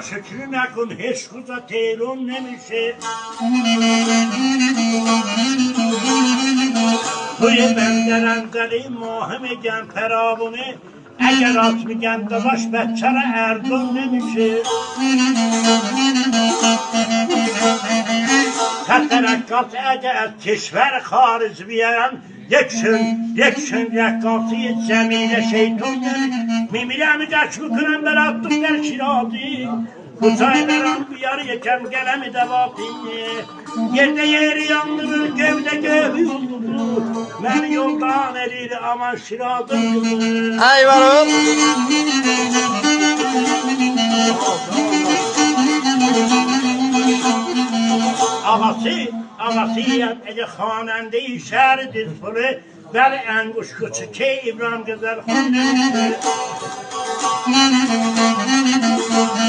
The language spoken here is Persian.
ناشکری نکن هیچ کجا تیرون نمیشه توی بندرندری ماه میگن پرابونه اگر آت میگن داداش بچه را اردون نمیشه ترکات اگر از کشور خارج بیان یک شن رکاتی زمین شیطون میمیره همه دست بکنم برات دختر شیرازی کتای برام بیار یکم گلم دواتینه yerde yeri yandırır gövde göğü ben yoldan eliyle aman şiradım Eyvallah. Ağası ege xanende-i şehri Dizpoli bel enguş küçüke İbrahim Güzel